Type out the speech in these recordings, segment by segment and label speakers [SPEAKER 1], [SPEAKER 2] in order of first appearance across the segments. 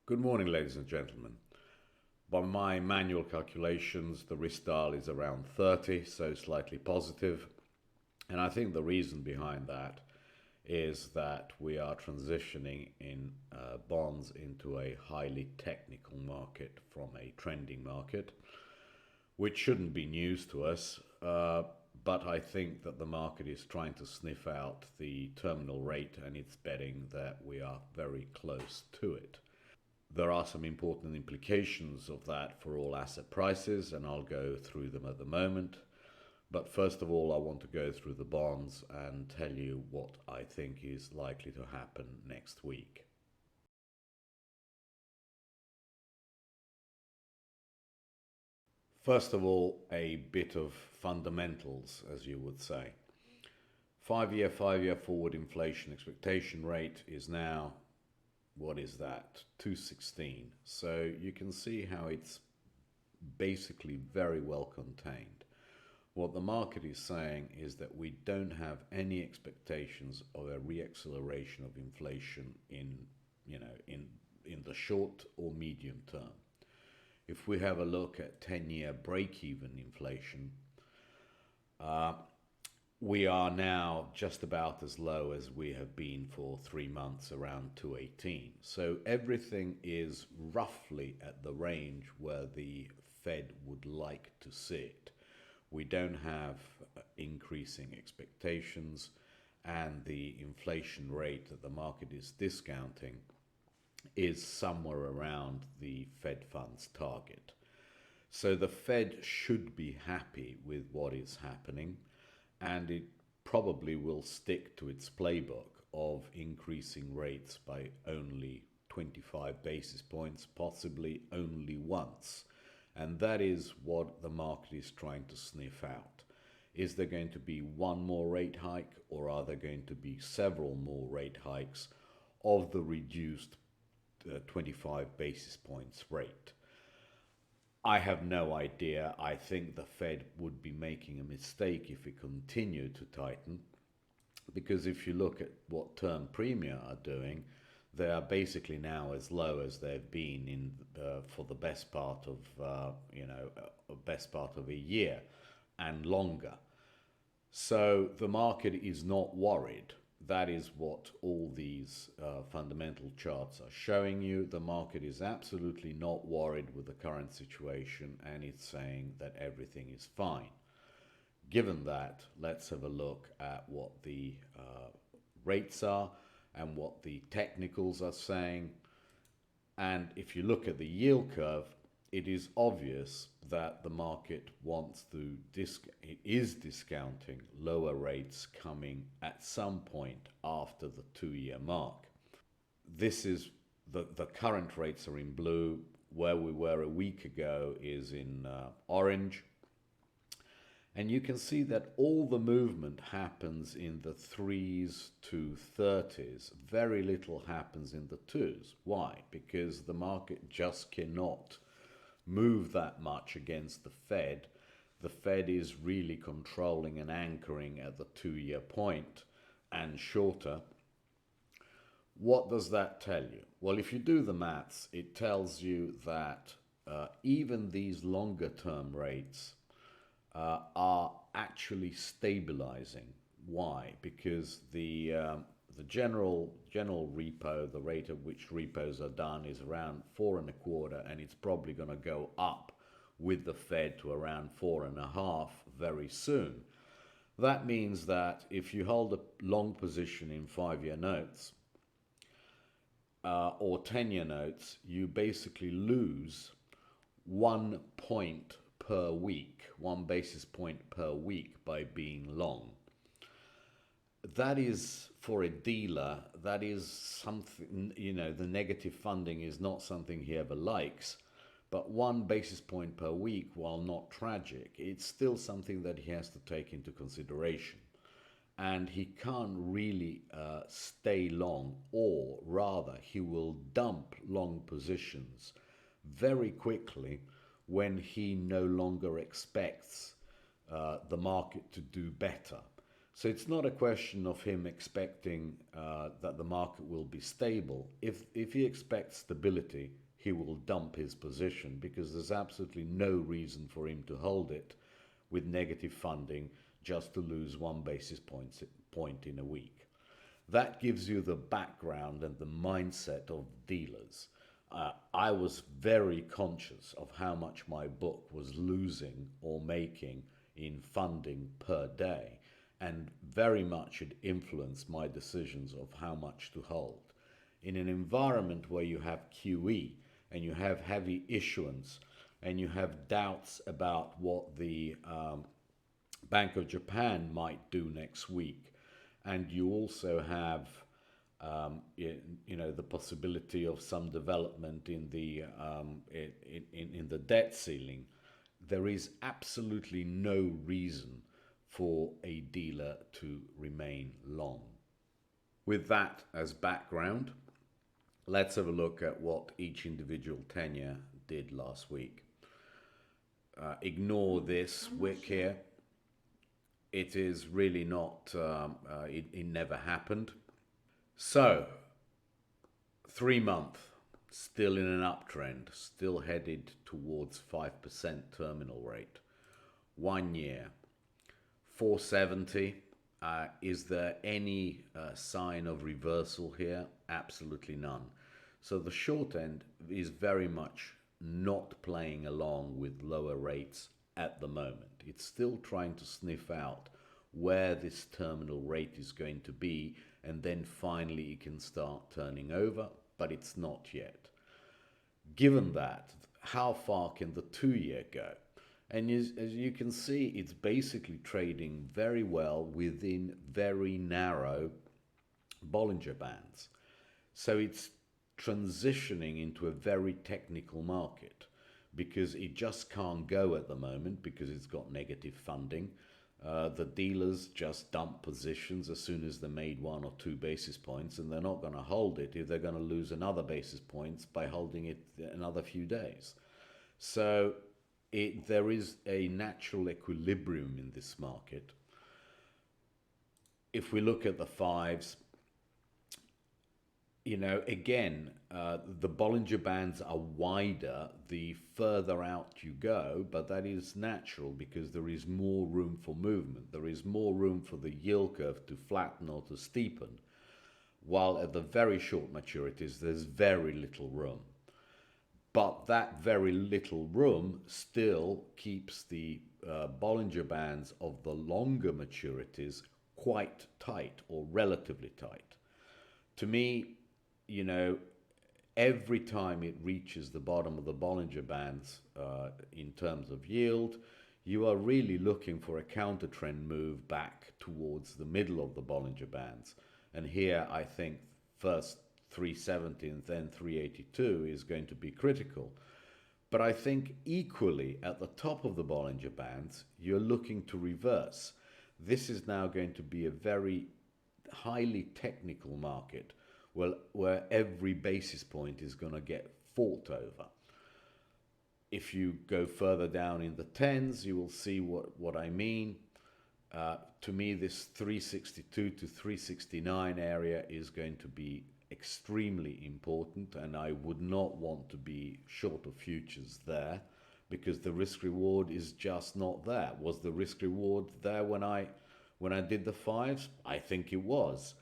[SPEAKER 1] Good morning, ladies and gentlemen. By my manual calculations, the risk dial is around 30, so slightly positive. And I think the reason behind that is that we are transitioning in bonds into a highly technical market from a trending market, which shouldn't be news to us. But I think that the market is trying to sniff out the terminal rate and it's betting that we are very close to it. There are some important implications of that for all asset prices, and I'll go through them at the moment. But first of all, I want to go through the bonds and tell you what I think is likely to happen next week. First of all, a bit of fundamentals, as you would say. 5-year forward inflation expectation rate is now, what is that, 216. So you can see how it's basically very well contained. What the market is saying is that we don't have any expectations of a reacceleration of inflation in the short or medium term. If we have a look at 10-year break-even inflation, we are now just about as low as we have been for 3 months, around 218. So everything is roughly at the range where the Fed would like to see it. We don't have increasing expectations, and the inflation rate that the market is discounting is somewhere around the Fed funds target. So the Fed should be happy with what is happening, and it probably will stick to its playbook of increasing rates by only 25 basis points, possibly only once. And that is what the market is trying to sniff out. Is there going to be one more rate hike, or are there going to be several more rate hikes of the reduced 25 basis points rate? I have no idea. I think the Fed would be making a mistake if it continued to tighten, because if you look at what term premia are doing, they are basically now as low as they've been in for the best part of best part of a year and longer. So the market is not worried. That is what all these fundamental charts are showing you. The market is absolutely not worried with the current situation, and it's saying that everything is fine. Given that, let's have a look at what the rates are and what the technicals are saying. And if you look at the yield curve, it is obvious that the market is discounting lower rates coming at some point after the 2-year mark. This is the current rates are in blue. Where we were a week ago is in orange. And you can see that all the movement happens in the 3s to 30s. Very little happens in the 2s. Why? Because the market just cannot move that much against the Fed. The Fed is really controlling and anchoring at the 2-year point and shorter. What does that tell you? Well, if you do the maths, it tells you that even these longer term rates are actually stabilizing. Why? Because the general repo, the rate at which repos are done, is around 4.25, and it's probably going to go up with the Fed to around 4.5 very soon. That means that if you hold a long position in 5-year notes or 10-year notes, you basically lose 1 point per week, 1 basis point per week by being long. That is, for a dealer, that is something, the negative funding is not something he ever likes. But 1 basis point per week, while not tragic, it's still something that he has to take into consideration. And he can't really stay long, or rather, he will dump long positions very quickly when he no longer expects the market to do better. So it's not a question of him expecting that the market will be stable. If he expects stability, he will dump his position because there's absolutely no reason for him to hold it with negative funding just to lose 1 basis point in a week. That gives you the background and the mindset of dealers. I was very conscious of how much my book was losing or making in funding per day, and very much it influenced my decisions of how much to hold. In an environment where you have QE and you have heavy issuance and you have doubts about what the Bank of Japan might do next week, and you also have the possibility of some development in the debt ceiling, there is absolutely no reason for a dealer to remain long. With that as background, let's have a look at what each individual tenure did last week. Ignore this wick here. It is really not, it never happened. So, 3 month, still in an uptrend, still headed towards 5% terminal rate. 1 year, 470. Is there any sign of reversal here? Absolutely none. So the short end is very much not playing along with lower rates at the moment. It's still trying to sniff out where this terminal rate is going to be, and then finally it can start turning over, but it's not yet. Given that, how far can the 2-year go? And as you can see, it's basically trading very well within very narrow Bollinger Bands. So it's transitioning into a very technical market because it just can't go at the moment because it's got negative funding. The dealers just dump positions as soon as they made 1 or 2 basis points, and they're not going to hold it if they're going to lose another basis points by holding it another few days. So there is a natural equilibrium in this market. If we look at the fives, again, the Bollinger Bands are wider the further out you go, but that is natural because there is more room for movement. There is more room for the yield curve to flatten or to steepen, while at the very short maturities, there's very little room. But that very little room still keeps the Bollinger Bands of the longer maturities quite tight or relatively tight. To me, every time it reaches the bottom of the Bollinger Bands in terms of yield, you are really looking for a counter trend move back towards the middle of the Bollinger Bands. And here I think first 370 and then 382 is going to be critical. But I think equally at the top of the Bollinger Bands, you're looking to reverse. This is now going to be a very highly technical market where every basis point is going to get fought over. If you go further down in the tens, you will see what I mean. To me, this 362 to 369 area is going to be extremely important, and I would not want to be short of futures there because the risk reward is just not there. Was the risk reward there when I did the fives? I think it was.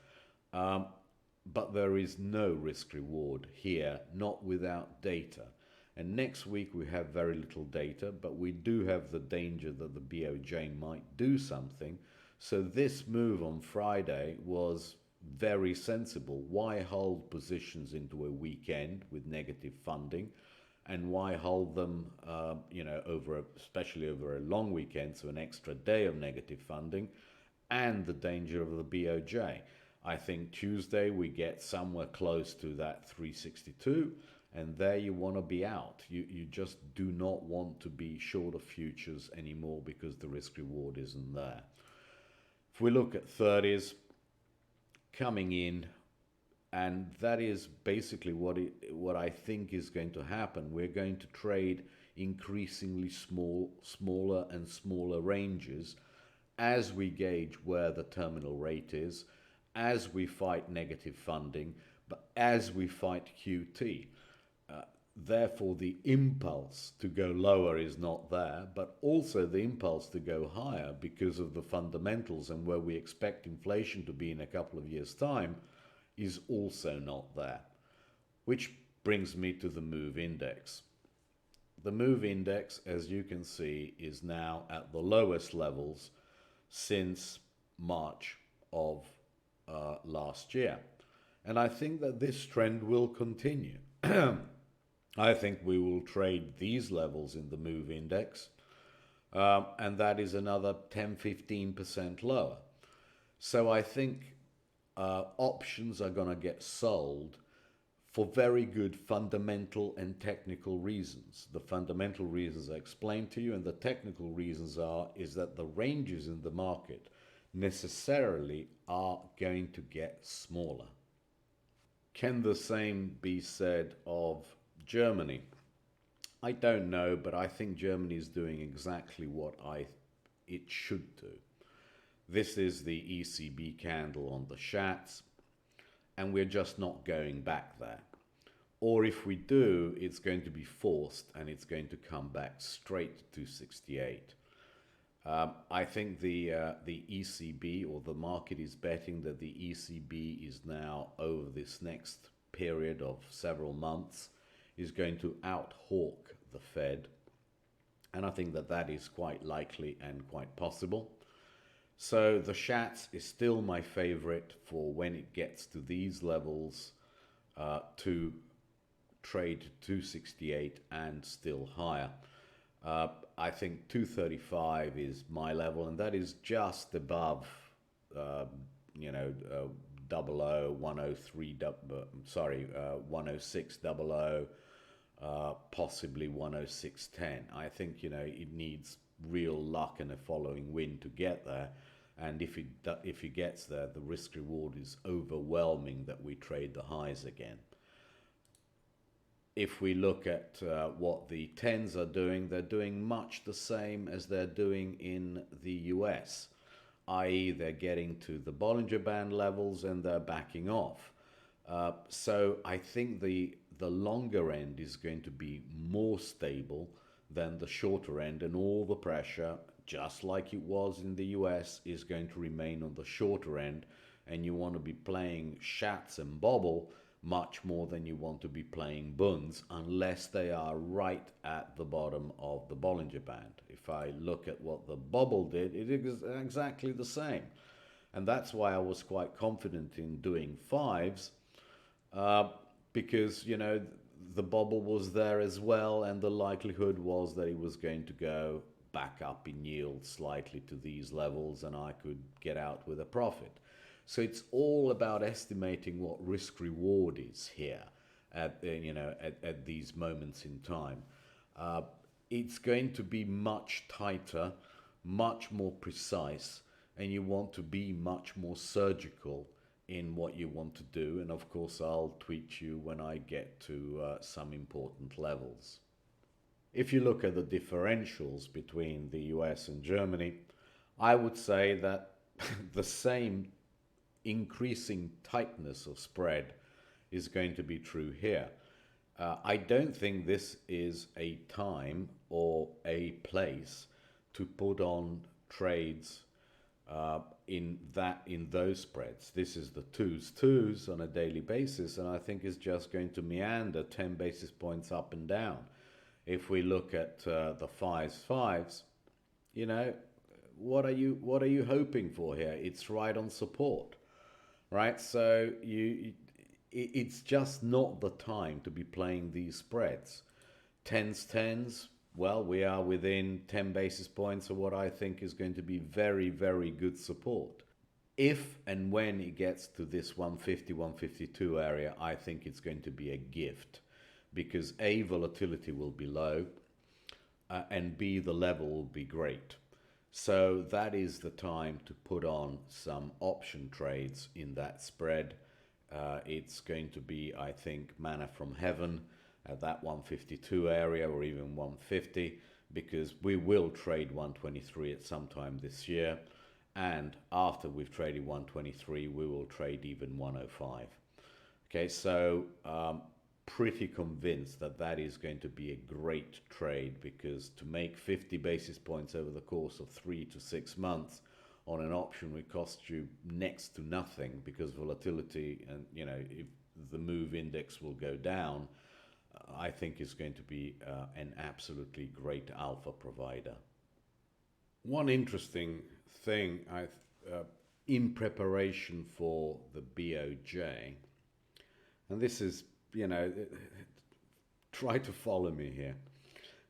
[SPEAKER 1] But there is no risk reward here, not without data. And next week we have very little data, but we do have the danger that the BOJ might do something. So this move on Friday was very sensible. Why hold positions into a weekend with negative funding? And why hold them, especially over a long weekend, so an extra day of negative funding, and the danger of the BOJ? I think Tuesday we get somewhere close to that 362, and there you want to be out. You just do not want to be short of futures anymore because the risk reward isn't there. If we look at 30s coming in, and that is basically what I think is going to happen. We're going to trade increasingly smaller and smaller ranges as we gauge where the terminal rate is, as we fight negative funding, but as we fight QT. Therefore, the impulse to go lower is not there, but also the impulse to go higher because of the fundamentals and where we expect inflation to be in a couple of years' time is also not there. Which brings me to the MOVE index. The MOVE index, as you can see, is now at the lowest levels since March of last year. And I think that this trend will continue. I think we will trade these levels in the MOVE index, and that is another 10-15% lower. So I think options are going to get sold for very good fundamental and technical reasons. The fundamental reasons I explained to you, and the technical reasons is that the ranges in the market necessarily are going to get smaller. Can the same be said of Germany? I don't know, but I think Germany is doing exactly what it should do. This is the ECB candle on the Schatz, and we're just not going back there. Or if we do, it's going to be forced and it's going to come back straight to 68. I think the ECB, or the market, is betting that the ECB is now, over this next period of several months, is going to out-hawk the Fed. And I think that that is quite likely and quite possible. So the Schatz is still my favorite for when it gets to these levels, to trade 268 and still higher. I think 235 is my level, and that is just above, 106.00, possibly 106.10. I think, it needs real luck and a following wind to get there. And if it gets there, the risk reward is overwhelming that we trade the highs again. If we look at what the 10s are doing, they're doing much the same as they're doing in the US, i.e. they're getting to the Bollinger Band levels and they're backing off. So I think the longer end is going to be more stable than the shorter end, and all the pressure, just like it was in the US, is going to remain on the shorter end, and you want to be playing Schatz and Bobble much more than you want to be playing Bunds, unless they are right at the bottom of the Bollinger Band. If I look at what the Bobble did, it is exactly the same. And that's why I was quite confident in doing 5s, because, the Bobble was there as well, and the likelihood was that it was going to go back up in yield slightly to these levels, and I could get out with a profit. So it's all about estimating what risk reward is here at these moments in time. It's going to be much tighter, much more precise, and you want to be much more surgical in what you want to do. And of course, I'll tweet you when I get to some important levels. If you look at the differentials between the US and Germany, I would say that the same increasing tightness of spread is going to be true here. I don't think this is a time or a place to put on trades in those spreads. This is the twos on a daily basis, and I think it's just going to meander 10 basis points up and down. If we look at the fives, what are you hoping for here? It's right on support. Right, so it's just not the time to be playing these spreads. 10s, well, we are within 10 basis points of what I think is going to be very, very good support. If and when it gets to this 150, 152 area, I think it's going to be a gift, because A, volatility will be low, and B, the level will be great. So that is the time to put on some option trades in that spread. It's going to be, I think, manna from heaven at that 152 area, or even 150, because we will trade 123 at some time this year. and after we've traded 123, we will trade even 105. Okay, so pretty convinced that that is going to be a great trade, because to make 50 basis points over the course of 3 to 6 months on an option would cost you next to nothing, because volatility and, if the move index will go down, I think is going to be an absolutely great alpha provider. One interesting thing in preparation for the BOJ, and this is, try to follow me here.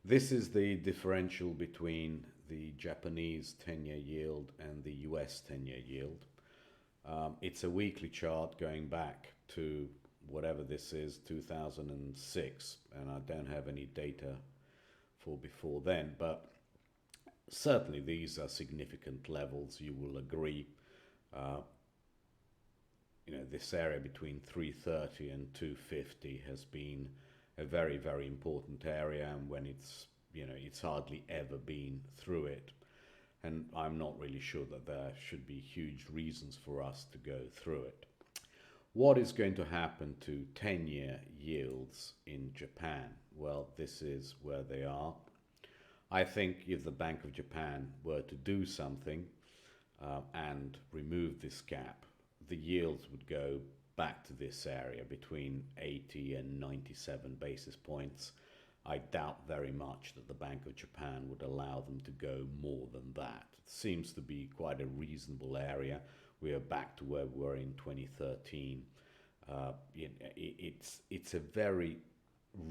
[SPEAKER 1] This is the differential between the Japanese 10-year yield and the US 10-year yield. It's a weekly chart going back to whatever this is, 2006, and I don't have any data for before then, but certainly these are significant levels, you will agree. This area between 330 and 250 has been a very, very important area, and when it's hardly ever been through it. And I'm not really sure that there should be huge reasons for us to go through it. What is going to happen to 10-year yields in Japan? Well, this is where they are. I think if the Bank of Japan were to do something and remove this gap, the yields would go back to this area between 80 and 97 basis points. I doubt very much that the Bank of Japan would allow them to go more than that. It seems to be quite a reasonable area. We are back to where we were in 2013. It's a very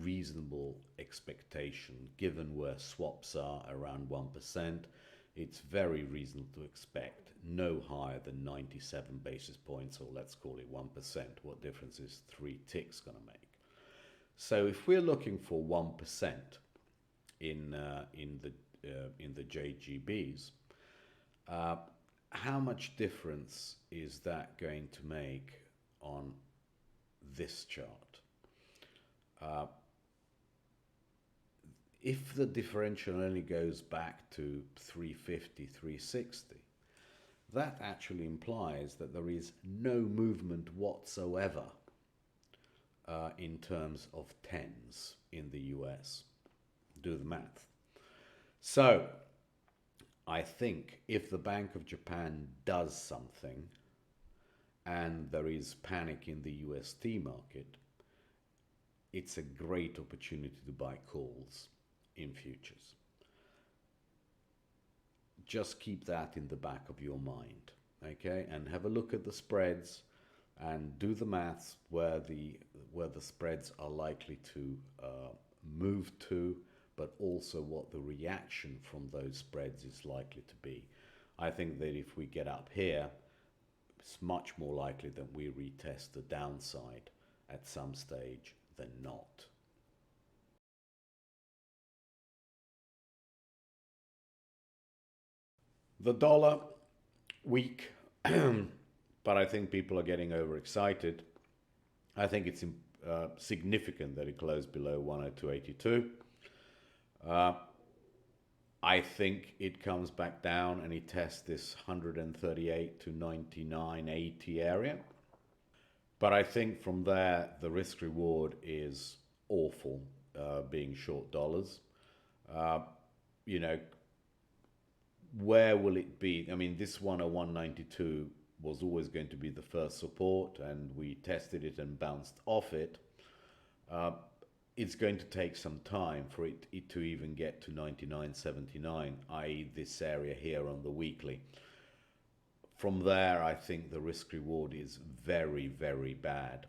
[SPEAKER 1] reasonable expectation given where swaps are around 1%. It's very reasonable to expect no higher than 97 basis points, or let's call it 1%. What difference is 3 ticks going to make? So if we're looking for 1% in the JGBs, how much difference is that going to make on this chart? If the differential only goes back to 350, 360, that actually implies that there is no movement whatsoever in terms of tens in the US. Do the math. So I think if the Bank of Japan does something and there is panic in the USD market, it's a great opportunity to buy calls in futures. Just keep that in the back of your mind, okay? And have a look at the spreads and do the maths where the spreads are likely to move to, but also what the reaction from those spreads is likely to be. I think that if we get up here, it's much more likely that we retest the downside at some stage than not. The dollar, weak, but I think people are getting overexcited. I think it's significant that it closed below 102.82. I think it comes back down and it tests this 138 to 99.80 area. But I think from there, the risk reward is awful, being short dollars. Where will it be? I mean, this 101.92 was always going to be the first support, and we tested it and bounced off it. It's going to take some time for it to even get to 99.79, i.e. this area here on the weekly. From there, I think the risk reward is very, very bad.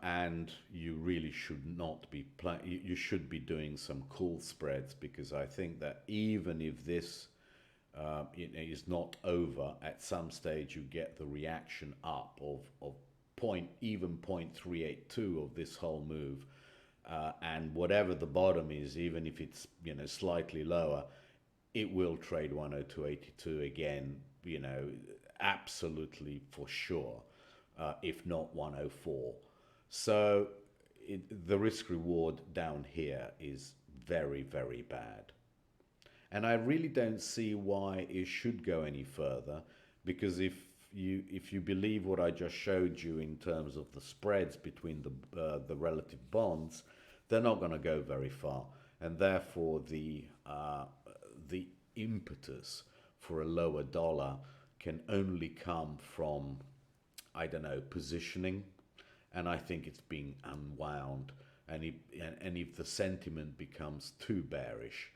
[SPEAKER 1] And you really should not be you should be doing some call spreads, because I think that even if this is not over, at some stage you get the reaction up of even 0.382 of this whole move, and whatever the bottom is, even if it's slightly lower, it will trade 102.82 again, absolutely for sure, if not 104. So the risk reward down here is very, very bad. And I really don't see why it should go any further, because if you believe what I just showed you in terms of the spreads between the relative bonds, they're not going to go very far, and therefore the impetus for a lower dollar can only come from, I don't know, positioning, and I think it's being unwound. And if the sentiment becomes too bearish,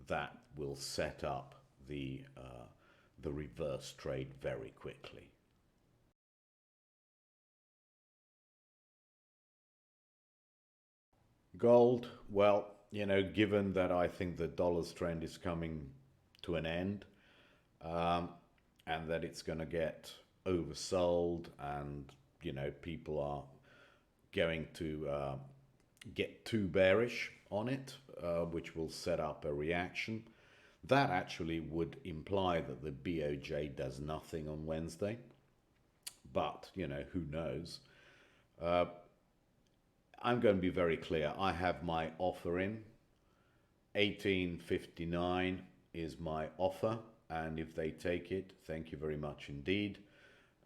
[SPEAKER 1] that will set up the reverse trade very quickly. Gold, well, given that I think the dollar's trend is coming to an end, um, and that it's going to get oversold, and people are going to get too bearish on it, which will set up a reaction. That actually would imply that the BOJ does nothing on Wednesday, but who knows? Uh, I'm going to be very clear. I have my offer in. 1859 is my offer, and if they take it, thank you very much indeed.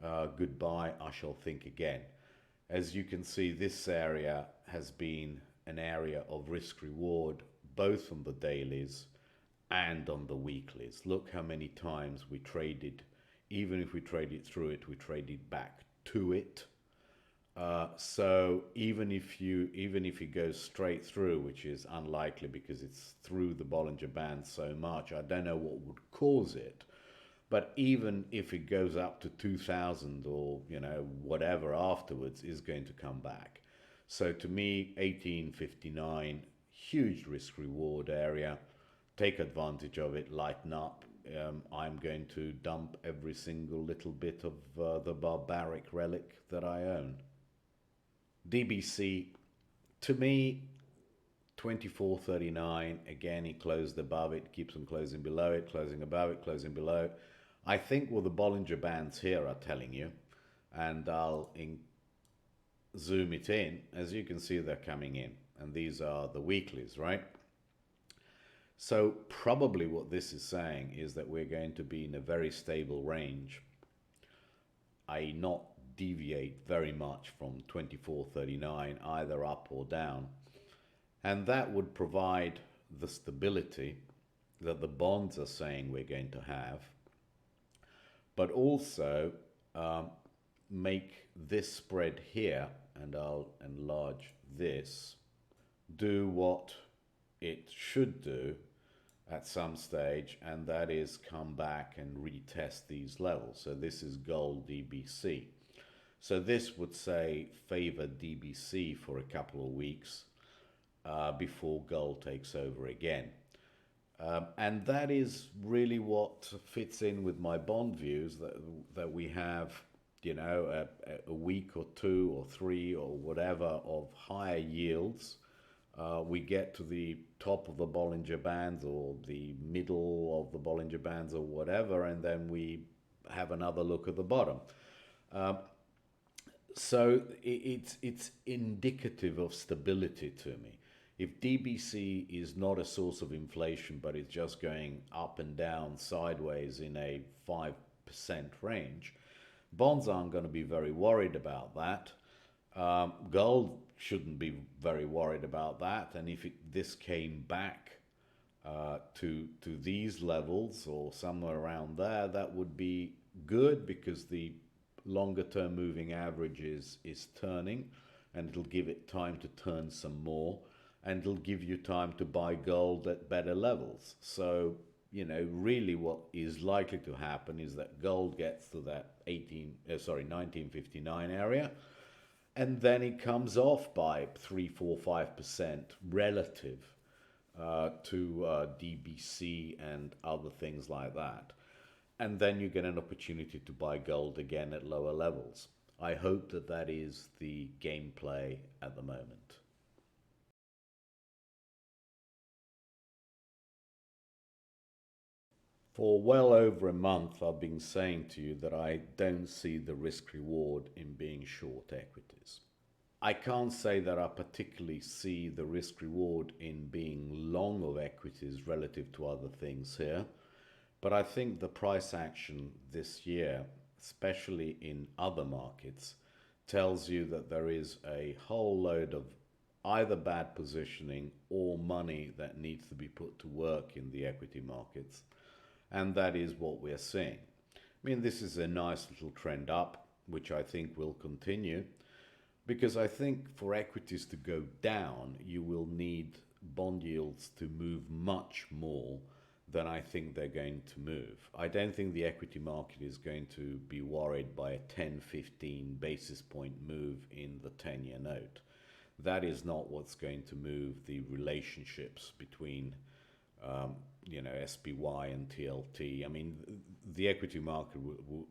[SPEAKER 1] Goodbye, I shall think again. As you can see, this area has been an area of risk reward, both on the dailies and on the weeklies. Look how many times we traded, even if we traded through it, we traded back to it. So even if it goes straight through, which is unlikely because it's through the Bollinger Band so much, I don't know what would cause it. But even if it goes up to 2000 or whatever afterwards, is going to come back. So to me, 1859, huge risk reward area. Take advantage of it, lighten up. I'm going to dump every single little bit of the barbaric relic that I own. DBC, to me, 2439, again, it closed above it, keeps on closing below it, closing above it, closing below. I think what the Bollinger Bands here are telling you, and I'll zoom it in, as you can see, they're coming in, and these are the weeklies, right? So probably what this is saying is that we're going to be in a very stable range, i.e. not deviate very much from 2439, either up or down. And that would provide the stability that the bonds are saying we're going to have, but also make this spread here, and I'll enlarge this, do what it should do at some stage, and that is come back and retest these levels. So this is gold DBC. So this would say favor DBC for a couple of weeks before gold takes over again. And that is really what fits in with my bond views, that we have, a week or two or three or whatever of higher yields. We get to the top of the Bollinger Bands or the middle of the Bollinger Bands or whatever, and then we have another look at the bottom. So it's indicative of stability to me. If DBC is not a source of inflation, but it's just going up and down sideways in a 5% range, bonds aren't going to be very worried about that. Gold shouldn't be very worried about that. And if this came back to these levels or somewhere around there, that would be good, because the longer term moving average is turning, and it'll give it time to turn some more, and it'll give you time to buy gold at better levels. So really what is likely to happen is that gold gets to that 1959 area, and then it comes off by 3, 4, 5% relative to DBC and other things like that. And then you get an opportunity to buy gold again at lower levels. I hope that that is the gameplay at the moment. For well over a month, I've been saying to you that I don't see the risk reward in being short equities. I can't say that I particularly see the risk reward in being long of equities relative to other things here. But I think the price action this year, especially in other markets, tells you that there is a whole load of either bad positioning or money that needs to be put to work in the equity markets. And that is what we're seeing. I mean, this is a nice little trend up, which I think will continue, because I think for equities to go down, you will need bond yields to move much more than I think they're going to move. I don't think the equity market is going to be worried by a 10, 15 basis point move in the 10-year note. That is not what's going to move the relationships between SPY and TLT. I mean, the equity market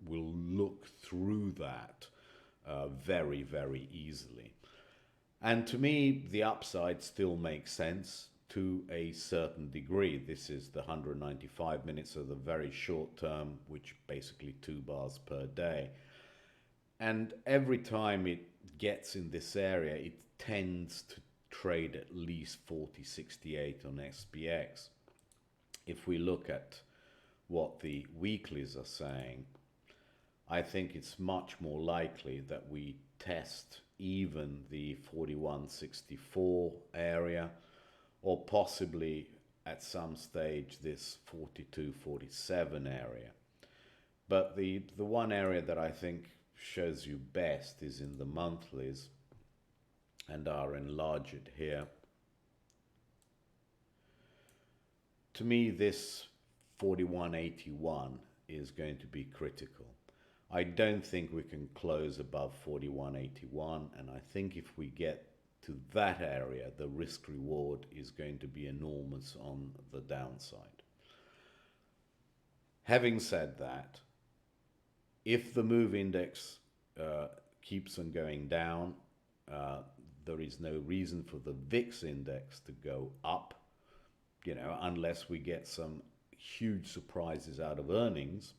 [SPEAKER 1] will look through that very, very easily. And to me, the upside still makes sense to a certain degree. This is the 195 minutes of the very short term, which basically 2 bars per day. And every time it gets in this area, it tends to trade at least 40.68 on SPX. If we look at what the weeklies are saying, I think it's much more likely that we test even the 41.64 area, or possibly at some stage this 42.47 area. But the one area that I think shows you best is in the monthlies, and I'll enlarge it here. To me, this 41.81 is going to be critical. I don't think we can close above 41.81, and I think if we get to that area, the risk reward is going to be enormous on the downside. Having said that, if the MOVE index keeps on going down, there is no reason for the VIX index to go up, unless we get some huge surprises out of earnings,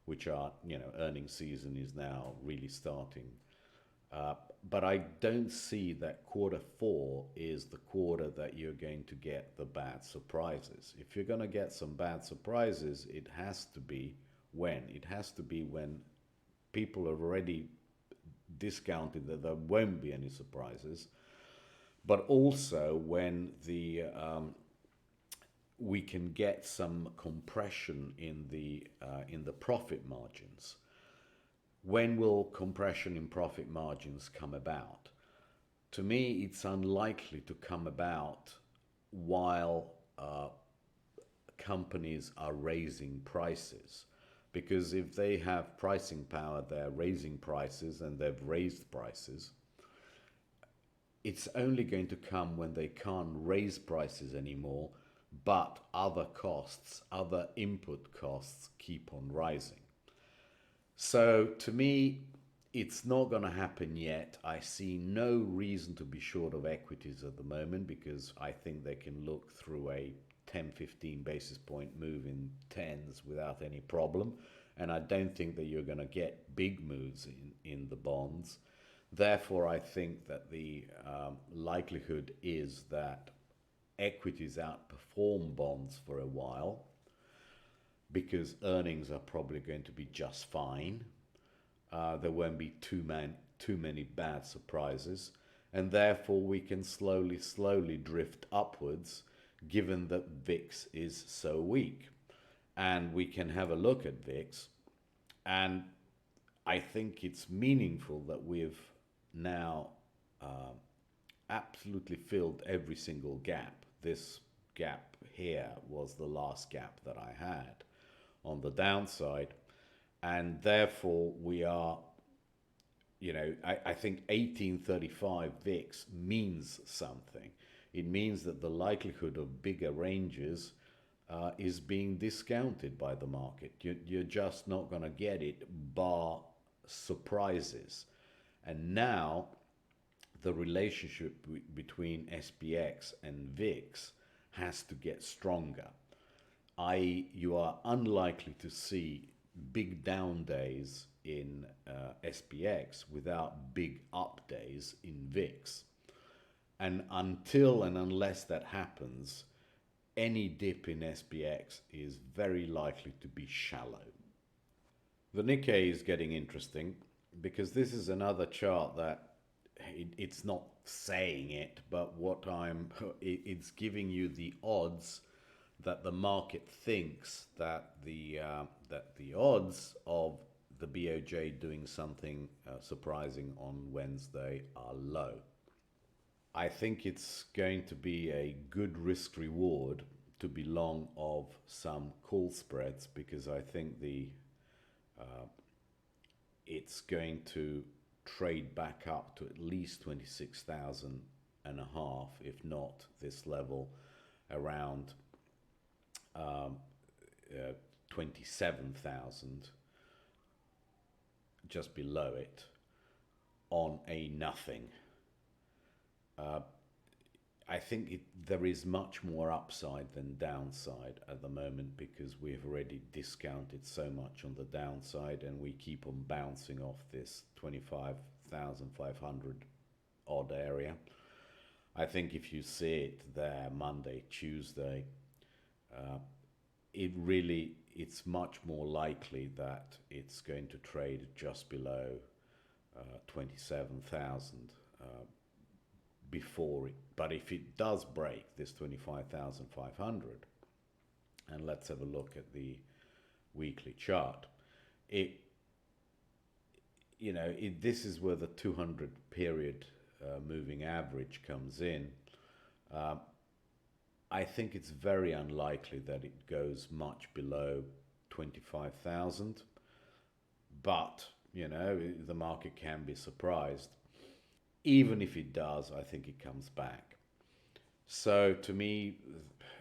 [SPEAKER 1] which are, earnings season is now really starting. But I don't see that Q4 is the quarter that you're going to get the bad surprises. If you're going to get some bad surprises, it has to be when? It has to be when people have already discounted that there won't be any surprises, but also when we can get some compression in the profit margins. When will compression in profit margins come about? To me, it's unlikely to come about while companies are raising prices. Because if they have pricing power, they're raising prices and they've raised prices. It's only going to come when they can't raise prices anymore, but other costs, other input costs keep on rising. So to me, it's not going to happen yet. I see no reason to be short of equities at the moment, because I think they can look through a 10-15 basis point move in tens without any problem. And I don't think that you're going to get big moves in the bonds. Therefore, I think that the likelihood is that equities outperform bonds for a while, because earnings are probably going to be just fine. There won't be too many bad surprises, and therefore we can slowly drift upwards, given that VIX is so weak. And we can have a look at VIX, and I think it's meaningful that we've now absolutely filled every single gap. This gap here was the last gap that I had on the downside, and therefore we are, I think 1835 VIX means something. It means that the likelihood of bigger ranges is being discounted by the market. You're just not going to get it, bar surprises. And now the relationship between SPX and VIX has to get stronger. You are unlikely to see big down days in SPX without big up days in VIX. And until and unless that happens, any dip in SPX is very likely to be shallow. The Nikkei is getting interesting because this is another chart that it's not saying it, but it's giving you the odds that the market thinks that the odds of the BOJ doing something surprising on Wednesday are low. I think it's going to be a good risk reward to be long of some call spreads, because I think it's going to trade back up to at least 26,000 and a half, if not this level around 27,000, just below it, on a nothing. I think there is much more upside than downside at the moment, because we have already discounted so much on the downside and we keep on bouncing off this 25,500 odd area. I think if you see it there Monday, Tuesday, it's much more likely that it's going to trade just below 27,000 before it. But if it does break this 25,500, and let's have a look at the weekly chart, this is where the 200 period moving average comes in. I think it's very unlikely that it goes much below 25,000, but the market can be surprised. Even if it does, I think it comes back. So to me,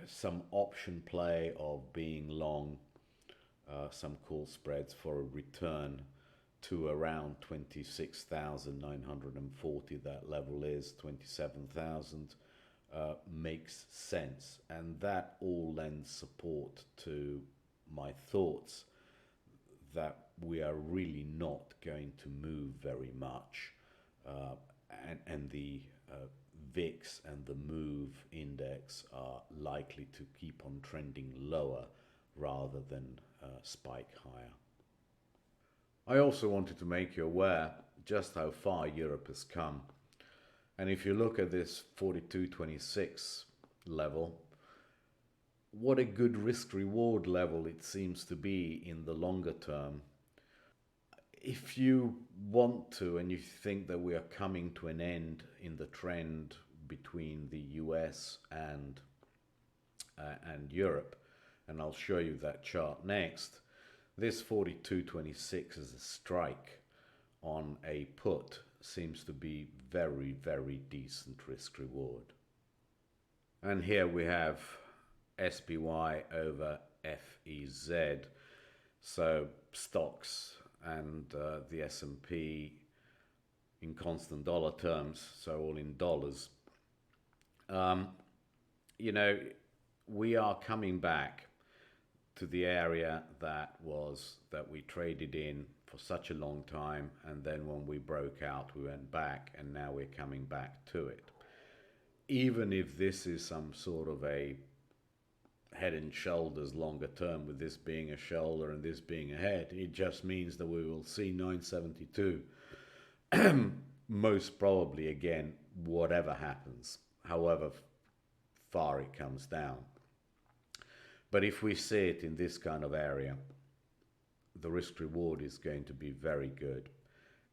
[SPEAKER 1] some option play of being long some call spreads for a return to around 26,940, that level is 27,000, makes sense. And that all lends support to my thoughts that we are really not going to move very much. And the VIX and the MOVE index are likely to keep on trending lower rather than spike higher. I also wanted to make you aware just how far Europe has come. And if you look at this 42.26 level, what a good risk-reward level it seems to be in the longer term. If you want to, and you think that we are coming to an end in the trend between the US and Europe, and I'll show you that chart next, this 42.26 as a strike on a put seems to be very, very decent risk reward. And here we have SPY over FEZ, so stocks and the S&P in constant dollar terms, so all in dollars. We are coming back to the area that we traded in for such a long time, and then when we broke out we went back, and now we're coming back to it. Even if this is some sort of a head and shoulders longer term, with this being a shoulder and this being a head, it just means that we will see 972 most probably again, whatever happens, however far it comes down. But if we see it in this kind of area, the risk reward is going to be very good.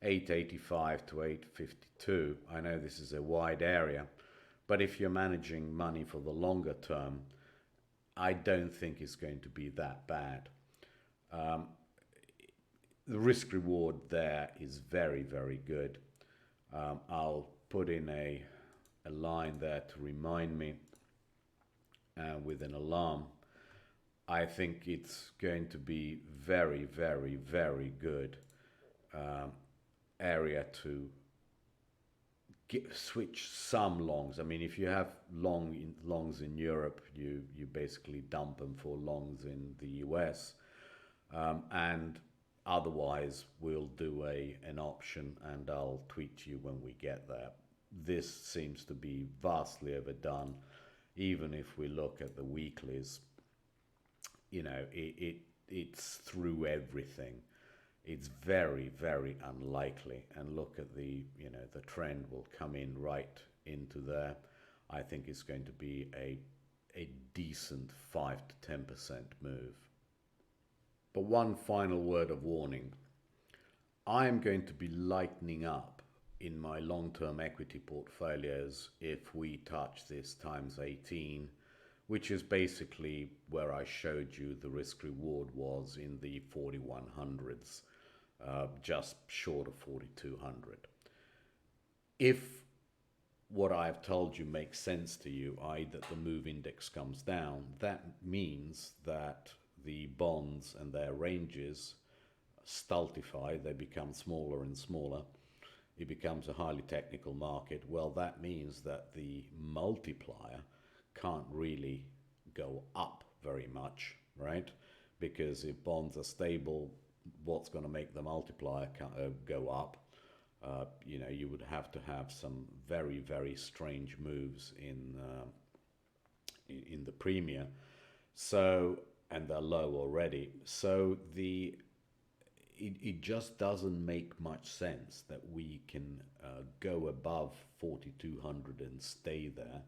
[SPEAKER 1] 885 to 852. I know this is a wide area, but if you're managing money for the longer term, I don't think it's going to be that bad. The risk reward there is very, very good. I'll put in a line there to remind me with an alarm. I think it's going to be very, very, very good area to switch some longs. I mean, if you have longs in Europe, you basically dump them for longs in the US. And Otherwise, we'll do an option and I'll tweet you when we get there. This seems to be vastly overdone. Even if we look at the weeklies, it's through everything. It's very, very unlikely. And look at the trend will come in right into there. I think it's going to be a decent 5 to 10% move. But one final word of warning. I am going to be lightening up in my long-term equity portfolios if we touch this times 18, which is basically where I showed you the risk reward was in the 4100s, just short of 4200. If what I've told you makes sense to you, i.e. that the move index comes down, that means that the bonds and their ranges stultify, they become smaller and smaller. It becomes a highly technical market. Well, that means that the multiplier can't really go up very much, right? Because if bonds are stable, what's going to make the multiplier go up? You would have to have some very, very strange moves in the premium. So, and they're low already. So it just doesn't make much sense that we can go above 4200 and stay there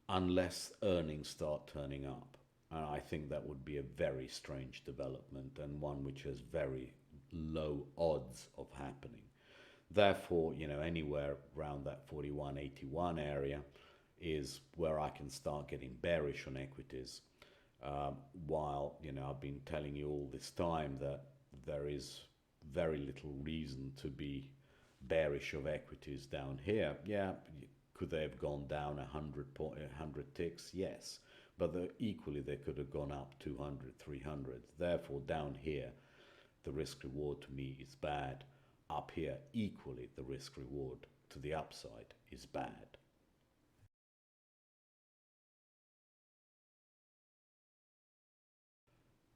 [SPEAKER 1] unless earnings start turning up. And I think that would be a very strange development and one which has very low odds of happening. Therefore, anywhere around that 41.81 area is where I can start getting bearish on equities. While, I've been telling you all this time that there is very little reason to be bearish of equities down here. Yeah, could they have gone down 100 ticks? Yes, but equally they could have gone up 200, 300. Therefore, down here, the risk reward to me is bad. Up here, equally, the risk reward to the upside is bad.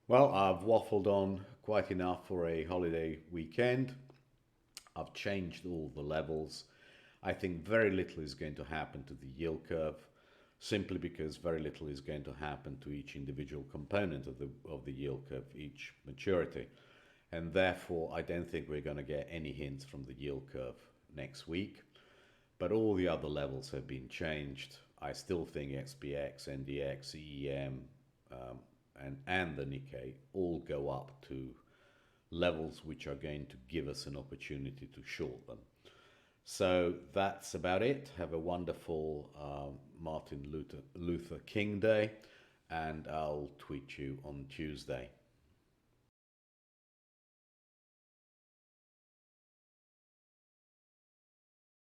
[SPEAKER 1] Well, I've waffled on quite enough for a holiday weekend. I've changed all the levels. I think very little is going to happen to the yield curve, simply because very little is going to happen to each individual component of the yield curve, each maturity. And therefore, I don't think we're going to get any hints from the yield curve next week. But all the other levels have been changed. I still think XPX, NDX, EEM, and the Nikkei all go up to levels which are going to give us an opportunity to short them. So that's about it. Have a wonderful Martin Luther King Day, and I'll tweet you on Tuesday.